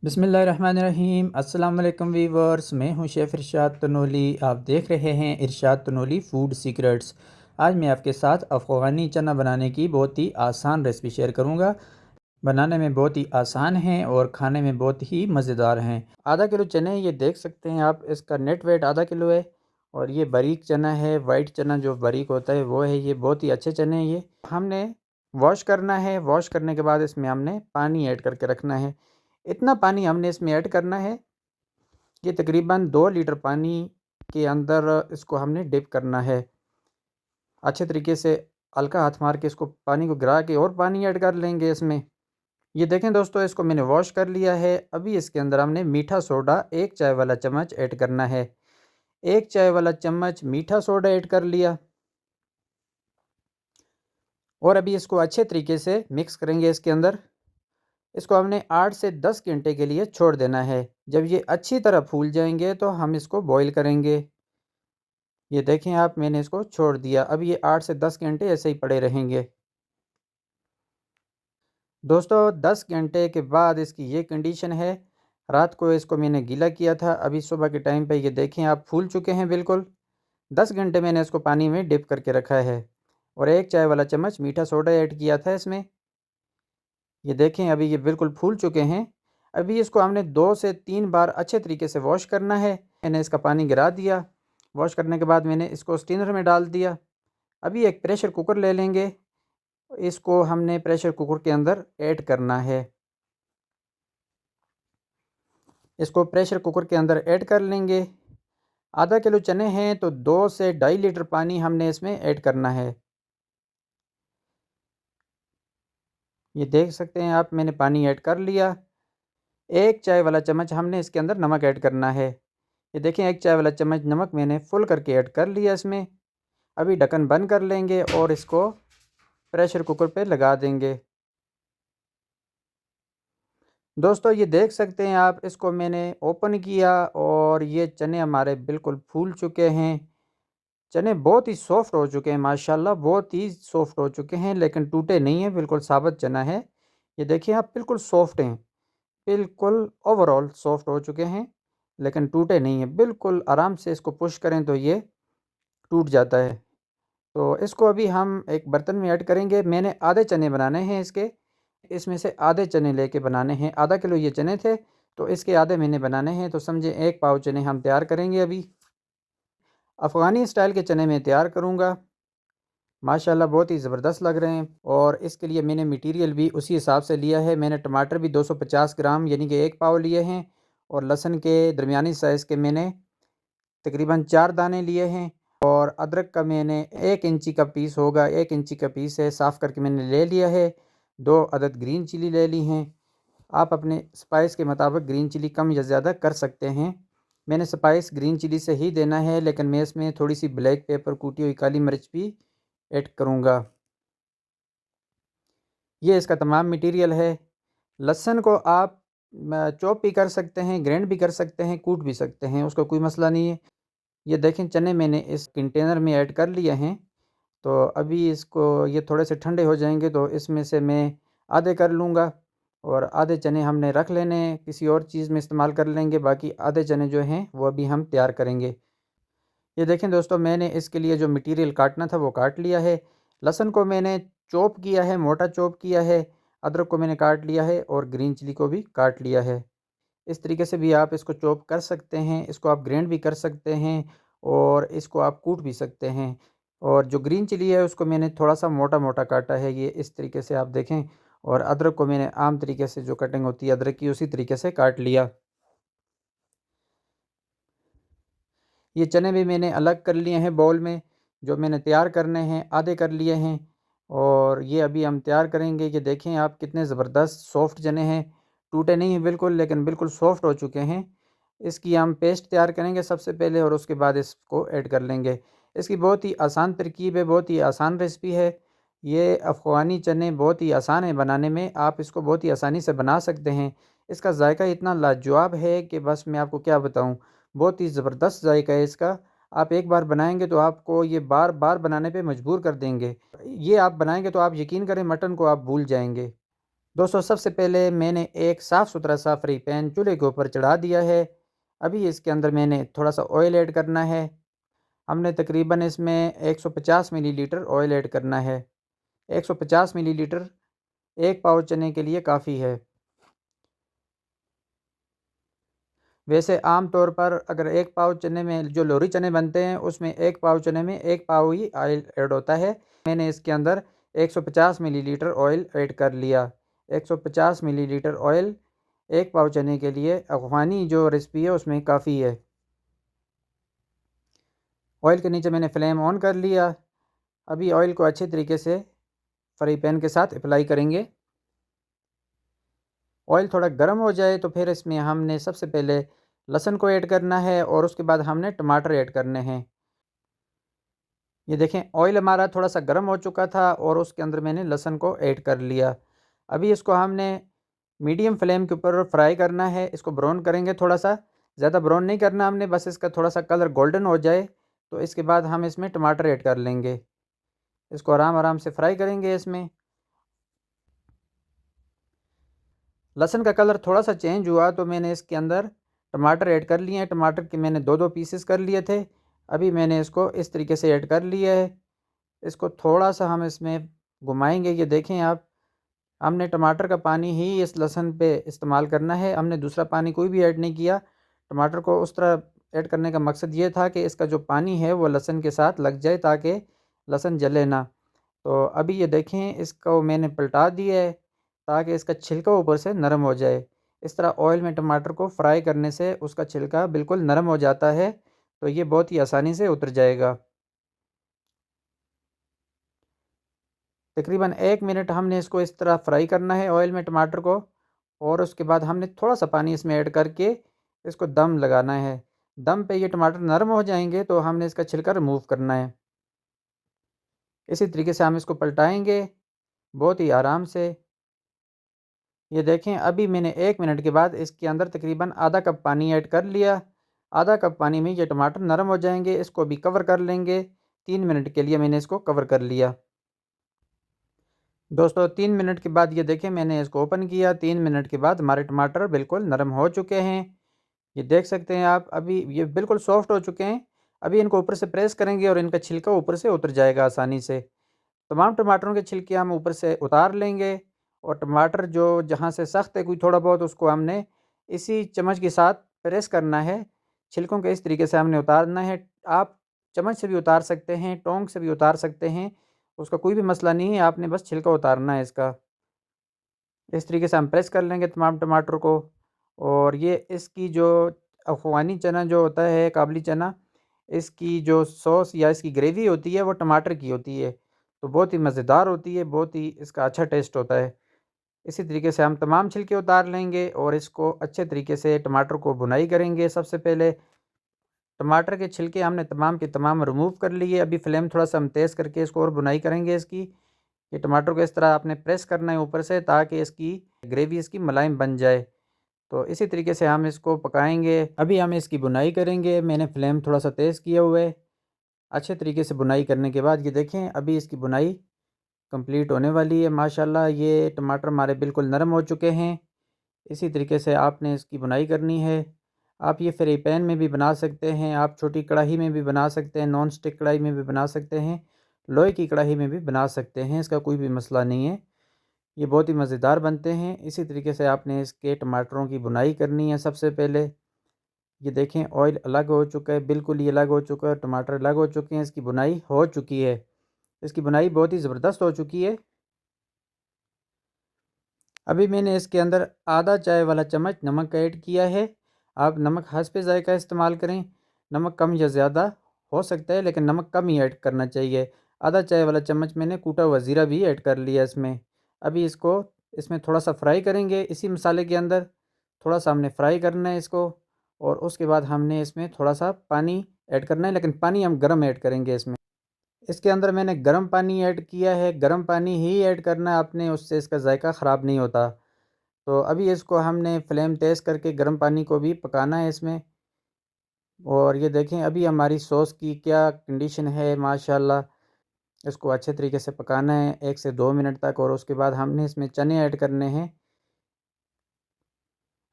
बिस्मिल्लाहिर्रहमानिर्रहीम। अस्सलाम वालेकुम वीवर्स, मैं हूं शेफ़ इरशाद तनोली। आप देख रहे हैं इरशाद तनोली फूड सीक्रेट्स। आज मैं आपके साथ अफ़गानी चना बनाने की बहुत ही आसान रेसिपी शेयर करूंगा। बनाने में बहुत ही आसान हैं और खाने में बहुत ही मज़ेदार हैं। आधा किलो चने ये देख सकते हैं आप, इसका नेट वेट आधा किलो है। और ये बारीक चना है, वाइट चना जो बारीक होता है वो है। ये बहुत ही अच्छे चने हैं। ये हमने वॉश करना है। वॉश करने के बाद इसमें हमने पानी ऐड करके रखना है। इतना पानी हमने इसमें ऐड करना है कि तकरीबन 2 लीटर पानी के अंदर इसको हमने डिप करना है। अच्छे तरीके से हल्का हाथ मार के इसको पानी को गिरा के और पानी ऐड कर लेंगे इसमें। ये देखें दोस्तों, इसको मैंने वॉश कर लिया है। अभी इसके अंदर हमने मीठा सोडा 1 चाय वाला चम्मच ऐड करना है। 1 चाय वाला चम्मच मीठा सोडा ऐड कर लिया। और अभी इसको अच्छे तरीके से मिक्स करेंगे इसके अंदर। इसको हमने 8 से 10 घंटे के लिए छोड़ देना है। जब ये अच्छी तरह फूल जाएंगे तो हम इसको बॉईल करेंगे। ये देखें आप, मैंने इसको छोड़ दिया। अब ये 8 से 10 घंटे ऐसे ही पड़े रहेंगे। दोस्तों 10 घंटे के बाद इसकी ये कंडीशन है। रात को इसको मैंने गीला किया था, अभी सुबह के टाइम पे ये देखें आप फूल चुके हैं बिल्कुल। 10 घंटे मैंने इसको पानी में डिप करके रखा है और 1 चाय वाला चम्मच मीठा सोडा ऐड किया था इसमें। ये देखें अभी ये बिल्कुल फूल चुके हैं। अभी इसको हमने 2 से 3 बार अच्छे तरीके से वॉश करना है। मैंने इसका पानी गिरा दिया। वॉश करने के बाद मैंने इसको स्टीनर में डाल दिया। अभी एक प्रेशर कुकर ले लेंगे। इसको हमने प्रेशर कुकर के अंदर ऐड करना है। इसको प्रेशर कुकर के अंदर ऐड कर लेंगे। आधा किलो चने हैं तो 2 से 2.5 लीटर पानी हमने इसमें ऐड करना है। ये देख सकते हैं आप, मैंने पानी ऐड कर लिया। 1 चाय वाला चम्मच हमने इसके अंदर नमक ऐड करना है। ये देखें 1 चाय वाला चम्मच नमक मैंने फुल करके ऐड कर लिया इसमें। अभी ढक्कन बंद कर लेंगे और इसको प्रेशर कुकर पे लगा देंगे। दोस्तों ये देख सकते हैं आप, इसको मैंने ओपन किया और ये चने हमारे बिल्कुल फूल चुके हैं। चने बहुत ही सॉफ्ट हो चुके हैं, माशाल्लाह बहुत ही सॉफ्ट हो चुके हैं, लेकिन टूटे नहीं हैं। बिल्कुल साबुत चना है। ये देखिए आप, बिल्कुल सॉफ्ट हैं। बिल्कुल ओवरऑल सॉफ्ट हो चुके हैं, लेकिन टूटे नहीं हैं। बिल्कुल आराम से इसको पुश करें तो ये टूट जाता है। तो इसको अभी हम एक बर्तन में ऐड करेंगे। मैंने आधे चने बनाने हैं इसके। इसमें से आधे चने लेके बनाने हैं। आधा किलो ये चने थे तो इसके आधे मैंने बनाने हैं। तो समझे 1 पाव चने हम तैयार करेंगे। अभी अफ़गानी स्टाइल के चने मैं तैयार करूँगा। माशाल्लाह बहुत ही ज़बरदस्त लग रहे हैं। और इसके लिए मैंने मटेरियल भी उसी हिसाब से लिया है। मैंने टमाटर भी 250 ग्राम यानी कि 1 पाव लिए हैं। और लहसुन के दरमियानी साइज़ के मैंने तकरीबन 4 दाने लिए हैं। और अदरक का मैंने 1 इंची का पीस होगा, 1 इंची का पीस है, साफ़ करके मैंने ले लिया है। 2 अदद ग्रीन चिली ले ली हैं। आप अपने स्पाइस के मुताबिक ग्रीन चिली कम या ज़्यादा कर सकते हैं। मैंने स्पाइस ग्रीन चिली से ही देना है, लेकिन मैं इसमें थोड़ी सी ब्लैक पेपर, कूटी हुई काली मिर्च भी ऐड करूँगा। ये इसका तमाम मटेरियल है। लहसुन को आप चॉप भी कर सकते हैं, ग्राइंड भी कर सकते हैं, कूट भी सकते हैं, उसका कोई मसला नहीं है। ये देखें चने मैंने इस कंटेनर में ऐड कर लिए हैं। तो अभी इसको ये थोड़े से ठंडे हो जाएंगे तो इसमें से मैं आधे कर लूँगा और आधे चने हमने रख लेने हैं, किसी और चीज़ में इस्तेमाल कर लेंगे। बाकी आधे चने जो हैं वो अभी हम तैयार करेंगे। ये देखें दोस्तों, मैंने इसके लिए जो मटेरियल काटना था वो काट लिया है। लहसुन को मैंने चॉप किया है, मोटा चॉप किया है। अदरक को मैंने काट लिया है और ग्रीन चिली को भी काट लिया है। इस तरीके से भी आप इसको चॉप कर सकते हैं, इसको आप ग्राइंड भी कर सकते हैं और इसको आप कूट भी सकते हैं। और जो ग्रीन चिली है उसको मैंने थोड़ा-सा मोटा-मोटा काटा है, ये इस तरीके से आप देखें। और अदरक को मैंने आम तरीके से जो कटिंग होती है अदरक की, उसी तरीके से काट लिया। ये चने भी मैंने अलग कर लिए हैं बाउल में। जो मैंने तैयार करने हैं आधे कर लिए हैं और ये अभी हम तैयार करेंगे। ये देखें आप, कितने ज़बरदस्त सॉफ्ट चने हैं। टूटे नहीं हैं बिल्कुल, लेकिन बिल्कुल सॉफ्ट हो चुके हैं। इसकी हम पेस्ट तैयार करेंगे सबसे पहले और उसके बाद इसको ऐड कर लेंगे। इसकी बहुत ही आसान तरकीब है, बहुत ही आसान रेसिपी है। ये अफ़गानी चने बहुत ही आसान है बनाने में, आप इसको बहुत ही आसानी से बना सकते हैं। इसका जायका इतना लाजवाब है कि बस मैं आपको क्या बताऊँ। बहुत ही ज़बरदस्त जायका है इसका। आप एक बार बनाएँगे तो आपको ये बार-बार बनाने पे मजबूर कर देंगे। ये आप बनाएँगे तो आप यकीन करें मटन को आप भूल जाएँगे। दोस्तों सबसे पहले मैंने एक साफ़ सुथरा सा फ्राई पैन चूल्हे के ऊपर चढ़ा दिया है। अभी इसके अंदर मैंने थोड़ा सा ऑयल ऐड करना है। हमने तकरीबन इसमें 150 मिलीलीटर ऑयल ऐड करना है। 150 मिलीलीटर एक पाव चने के लिए काफ़ी है। वैसे आम तौर पर अगर एक पाव चने में जो लोरी चने बनते हैं उसमें एक पाव चने में एक पाव ही ऑयल ऐड होता है। मैंने इसके अंदर 150 मिलीलीटर ऑयल ऐड कर लिया। 150 मिलीलीटर ऑयल एक पाव चने के लिए अफ़गानी जो रेसिपी है उसमें काफ़ी है। ऑयल के नीचे मैंने फ्लेम ऑन कर लिया। अभी ऑयल को अच्छे तरीके से फ्राई पैन के साथ अप्लाई करेंगे। ऑयल थोड़ा गर्म हो जाए तो फिर इसमें हमने सबसे पहले लहसुन को ऐड करना है और उसके बाद हमने टमाटर ऐड करने हैं। ये देखें ऑयल हमारा थोड़ा सा गर्म हो चुका था और उसके अंदर मैंने लहसुन को ऐड कर लिया। अभी इसको हमने मीडियम फ्लेम के ऊपर फ्राई करना है। इसको ब्राउन करेंगे थोड़ा सा, ज़्यादा ब्राउन नहीं करना हमने, बस इसका थोड़ा सा कलर गोल्डन हो जाए तो इसके बाद हम इसमें टमाटर ऐड कर लेंगे। इसको आराम आराम से फ्राई करेंगे इसमें। लहसुन का कलर थोड़ा सा चेंज हुआ तो मैंने इसके अंदर टमाटर ऐड कर लिए हैं। टमाटर के मैंने दो दो पीसेस कर लिए थे। अभी मैंने इसको इस तरीके से ऐड कर लिया है। इसको थोड़ा सा हम इसमें घुमाएंगे। ये देखें आप, हमने टमाटर का पानी ही इस लहसुन पे इस्तेमाल करना है। हमने दूसरा पानी कोई भी ऐड नहीं किया। टमाटर को उस तरह ऐड करने का मकसद ये था कि इसका जो पानी है वो लहसुन के साथ लग जाए ताकि लहसुन जले ना। तो अभी ये देखें, इसको मैंने पलटा दिया है ताकि इसका छिलका ऊपर से नरम हो जाए। इस तरह ऑयल में टमाटर को फ्राई करने से उसका छिलका बिल्कुल नरम हो जाता है, तो ये बहुत ही आसानी से उतर जाएगा। तकरीबन 1 मिनट हमने इसको इस तरह फ्राई करना है ऑयल में टमाटर को, और उसके बाद हमने थोड़ा सा पानी इसमें ऐड करके इसको दम लगाना है। दम पे ये टमाटर नरम हो जाएंगे तो हमने इसका छिलका रिमूव करना है। इसी तरीके से हम इसको पलटाएंगे बहुत ही आराम से। ये देखें, अभी मैंने 1 मिनट के बाद इसके अंदर तकरीबन आधा कप पानी ऐड कर लिया। आधा कप पानी में ये टमाटर नरम हो जाएंगे। इसको भी कवर कर लेंगे। 3 मिनट के लिए मैंने इसको कवर कर लिया। दोस्तों 3 मिनट के बाद ये देखें, मैंने इसको ओपन किया। 3 मिनट के बाद हमारे टमाटर बिल्कुल नरम हो चुके हैं। ये देख सकते हैं आप, अभी ये बिल्कुल सॉफ्ट हो चुके हैं। अभी इनको ऊपर से प्रेस करेंगे और इनका छिलका ऊपर से उतर जाएगा आसानी से। तमाम टमाटरों के छिलके हम ऊपर से उतार लेंगे, और टमाटर जो जहाँ से सख्त है कोई थोड़ा बहुत, उसको हमने इसी चम्मच के साथ प्रेस करना है। छिलकों के इस तरीके से हमने उतारना है। आप चम्मच से भी उतार सकते हैं, टोंक से भी उतार सकते हैं, उसका कोई भी मसला नहीं है। आपने बस छिलका उतारना है इसका। इस तरीके से हम प्रेस कर लेंगे तमाम टमाटर को। और ये इसकी जो अफ़गानी चना जो होता है, काबली चना, इसकी जो सॉस या इसकी ग्रेवी होती है वो टमाटर की होती है, तो बहुत ही मज़ेदार होती है, बहुत ही इसका अच्छा टेस्ट होता है। इसी तरीके से हम तमाम छिलके उतार लेंगे और इसको अच्छे तरीके से टमाटर को भुनाई करेंगे। सबसे पहले टमाटर के छिलके हमने तमाम के तमाम रिमूव कर लिए। अभी फ्लेम थोड़ा सा हम तेज़ करके इसको और भुनाई करेंगे इसकी। ये टमाटर को इस तरह आपने प्रेस करना है ऊपर से ताकि इसकी ग्रेवी इसकी मुलायम बन जाए। तो इसी तरीके से हम इसको पकाएंगे। अभी हम इसकी बुनाई करेंगे। मैंने फ्लेम थोड़ा सा तेज़ किया हुआ है। अच्छे तरीके से बुनाई करने के बाद ये देखें, अभी इसकी बुनाई कंप्लीट होने वाली है। माशाल्लाह ये टमाटर हमारे बिल्कुल नरम हो चुके हैं। इसी तरीके से आपने इसकी बुनाई करनी है। आप ये फ्राई पैन में भी बना सकते हैं, आप छोटी कढ़ाई में भी बना सकते हैं, नॉन स्टिक कढ़ाई में भी बना सकते हैं, लोहे की कढ़ाई में भी बना सकते हैं, इसका कोई भी मसला नहीं है। ये बहुत ही मज़ेदार बनते हैं। इसी तरीके से आपने इसके टमाटरों की बुनाई करनी है। सबसे पहले ये देखें, ऑयल अलग हो चुका है, बिल्कुल ही अलग हो चुका है, टमाटर अलग हो चुके हैं, इसकी बुनाई हो चुकी है। इसकी बुनाई बहुत ही ज़बरदस्त हो चुकी है। अभी मैंने इसके अंदर आधा चाय वाला चम्मच नमक ऐड किया है। आप नमक हस्बे ज़ायक़ा इस्तेमाल करें। नमक कम या ज़्यादा हो सकता है, लेकिन नमक कम ही ऐड करना चाहिए। आधा चाय वाला चम्मच मैंने कूटा हुआ ज़ीरा भी ऐड कर लिया इसमें। अभी इसको इसमें थोड़ा सा फ्राई करेंगे इसी मसाले के अंदर। थोड़ा सा हमने फ्राई करना है इसको, और उसके बाद हमने इसमें थोड़ा सा पानी ऐड करना है, लेकिन पानी हम गर्म ऐड करेंगे इसमें। इसके अंदर मैंने गर्म पानी ऐड किया है। गर्म पानी ही ऐड करना है आपने, उससे इसका जायका ख़राब नहीं होता। तो अभी इसको हमने फ्लेम तेज़ करके गर्म पानी को भी पकाना है इसमें। और ये देखें, अभी हमारी सॉस की क्या कंडीशन है माशाल्लाह। इसको अच्छे तरीके से पकाना है 1 से 2 मिनट तक, और उसके बाद हमने इसमें चने ऐड करने हैं।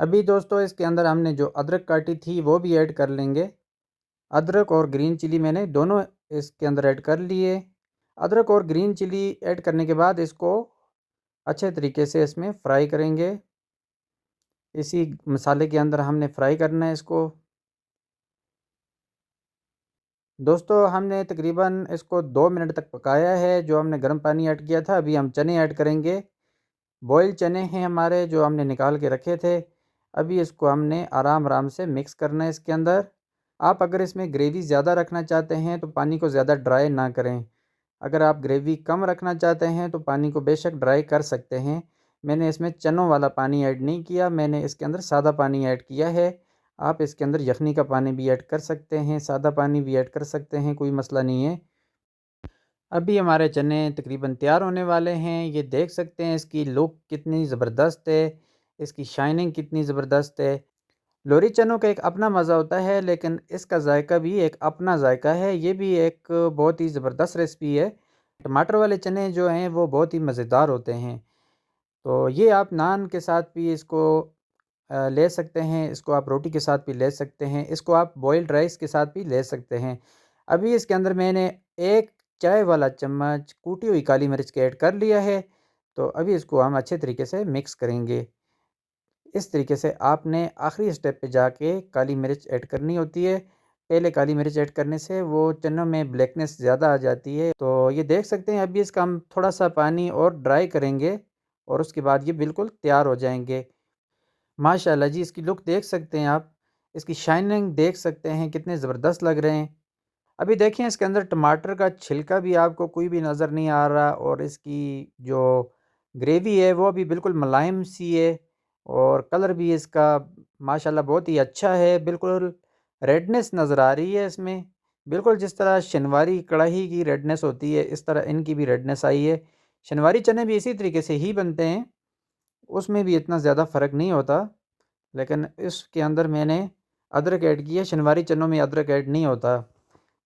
अभी दोस्तों इसके अंदर हमने जो अदरक काटी थी वो भी ऐड कर लेंगे। अदरक और ग्रीन चिली मैंने दोनों इसके अंदर ऐड कर लिए। अदरक और ग्रीन चिली ऐड करने के बाद इसको अच्छे तरीके से इसमें फ्राई करेंगे। इसी मसाले के अंदर हमने फ्राई करना है इसको। दोस्तों हमने तकरीबन इसको 2 मिनट तक पकाया है। जो हमने गर्म पानी ऐड किया था, अभी हम चने ऐड करेंगे। बॉयल चने हैं हमारे जो हमने निकाल के रखे थे। अभी इसको हमने आराम आराम से मिक्स करना है इसके अंदर। आप अगर इसमें ग्रेवी ज़्यादा रखना चाहते हैं तो पानी को ज़्यादा ड्राई ना करें। अगर आप ग्रेवी कम रखना चाहते हैं तो पानी को बेशक ड्राई कर सकते हैं। मैंने इसमें चनों वाला पानी ऐड नहीं किया, मैंने इसके अंदर सादा पानी ऐड किया है। आप इसके अंदर यखनी का पानी भी ऐड कर सकते हैं, सादा पानी भी ऐड कर सकते हैं, कोई मसला नहीं है। अभी हमारे चने तकरीबन तैयार होने वाले हैं। ये देख सकते हैं इसकी लुक कितनी ज़बरदस्त है, इसकी शाइनिंग कितनी ज़बरदस्त है। लोरी चनों का एक अपना मज़ा होता है, लेकिन इसका जायका भी एक अपना जायका है। ये भी एक बहुत ही ज़बरदस्त रेसिपी है। टमाटर वाले चने जो हैं वो बहुत ही मज़ेदार होते हैं। तो ये आप नान के साथ भी इसको ले सकते हैं, इसको आप रोटी के साथ भी ले सकते हैं, इसको आप बॉइल्ड राइस के साथ भी ले सकते हैं। अभी इसके अंदर मैंने 1 चाय वाला चम्मच कूटी हुई काली मिर्च के ऐड कर लिया है। तो अभी इसको हम अच्छे तरीके से मिक्स करेंगे। इस तरीके से आपने आखिरी स्टेप पे जाके काली मिर्च ऐड करनी होती है। पहले काली मिर्च ऐड करने से वो चनों में ब्लैकनेस ज़्यादा आ जाती है। तो ये देख सकते हैं अभी इसका हम थोड़ा सा पानी और ड्राई करेंगे और उसके बाद ये बिल्कुल तैयार हो जाएंगे। माशाल्लाह जी, इसकी लुक देख सकते हैं आप, इसकी शाइनिंग देख सकते हैं कितने ज़बरदस्त लग रहे हैं। अभी देखें इसके अंदर टमाटर का छिलका भी आपको कोई भी नज़र नहीं आ रहा, और इसकी जो ग्रेवी है वो भी बिल्कुल मुलायम सी है, और कलर भी इसका माशाल्लाह बहुत ही अच्छा है। बिल्कुल रेडनेस नज़र आ रही है इसमें, बिल्कुल जिस तरह शनवारी कढ़ाई की रेडनेस होती है इस तरह इनकी भी रेडनेस आई है। शनवारी चने भी इसी तरीके से ही बनते हैं, उसमें भी इतना ज़्यादा फ़र्क नहीं होता, लेकिन इसके अंदर मैंने अदरक ऐड किया। शनवारी चनों में अदरक ऐड नहीं होता।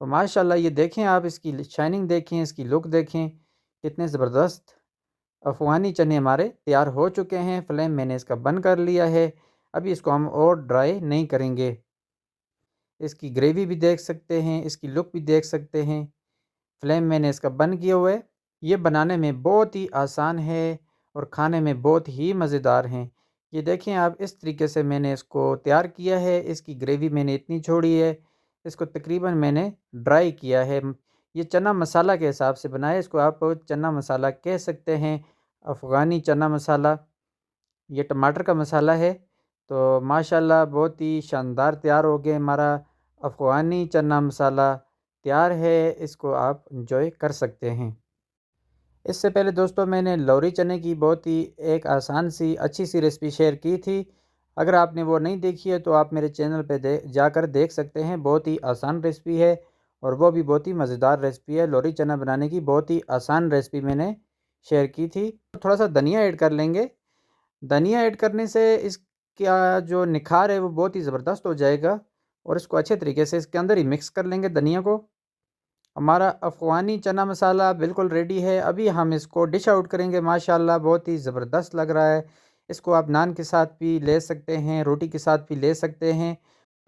तो माशाल्लाह ये देखें आप, इसकी शाइनिंग देखें, इसकी लुक देखें, कितने ज़बरदस्त अफ़गानी चने हमारे तैयार हो चुके हैं। फ्लेम मैंने इसका बंद कर लिया है। अभी इसको हम और ड्राई नहीं करेंगे। इसकी ग्रेवी भी देख सकते हैं, इसकी लुक भी देख सकते हैं। फ्लेम मैंने इसका बंद किया हुआ है। ये बनाने में बहुत ही आसान है और खाने में बहुत ही मज़ेदार हैं। ये देखें आप, इस तरीके से मैंने इसको तैयार किया है। इसकी ग्रेवी मैंने इतनी छोड़ी है, इसको तकरीबन मैंने ड्राई किया है। ये चना मसाला के हिसाब से बनाया है, इसको आप चना मसाला कह सकते हैं, अफ़गानी चना मसाला। ये टमाटर का मसाला है। तो माशाल्लाह बहुत ही शानदार तैयार हो गया हमारा अफ़गानी चना मसाला तैयार है। इसको आप एंजॉय कर सकते हैं। इससे पहले दोस्तों मैंने लौरी चने की बहुत ही एक आसान सी अच्छी सी रेसिपी शेयर की थी। अगर आपने वो नहीं देखी है तो आप मेरे चैनल पे जाकर देख सकते हैं। बहुत ही आसान रेसिपी है और वो भी बहुत ही मज़ेदार रेसिपी है। लौरी चना बनाने की बहुत ही आसान रेसिपी मैंने शेयर की थी। थोड़ा सा धनिया ऐड कर लेंगे। धनिया ऐड करने से इसका जो निखार है वो बहुत ही ज़बरदस्त हो जाएगा, और इसको अच्छे तरीके से इसके अंदर ही मिक्स कर लेंगे धनिया को। हमारा अफ़गानी चना मसाला बिल्कुल रेडी है। अभी हम इसको डिश आउट करेंगे। माशाल्लाह बहुत ही ज़बरदस्त लग रहा है। इसको आप नान के साथ भी ले सकते हैं, रोटी के साथ भी ले सकते हैं,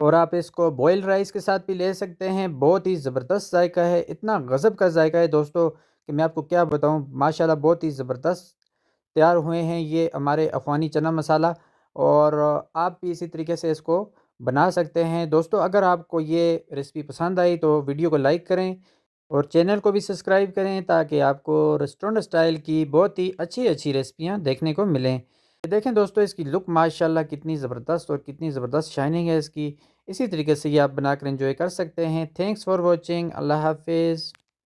और आप इसको बॉइल्ड राइस के साथ भी ले सकते हैं। बहुत ही ज़बरदस्त जायका है, इतना गज़ब का जायका है दोस्तों कि मैं आपको क्या बताऊँ। माशाल्लाह बहुत ही ज़बरदस्त तैयार हुए हैं ये हमारे अफ़गानी चना मसाला, और आप भी इसी तरीके से इसको बना सकते हैं। दोस्तों अगर आपको ये रेसिपी पसंद आई तो वीडियो को लाइक करें और चैनल को भी सब्सक्राइब करें, ताकि आपको रेस्टोरेंट स्टाइल की बहुत ही अच्छी अच्छी रेसिपियाँ देखने को मिलें। ये देखें दोस्तों, इसकी लुक माशाल्लाह कितनी ज़बरदस्त और कितनी ज़बरदस्त शाइनिंग है इसकी। इसी तरीके से ये आप बनाकर एंजॉय कर सकते हैं। Thanks for watching. अल्लाह हाफिज़।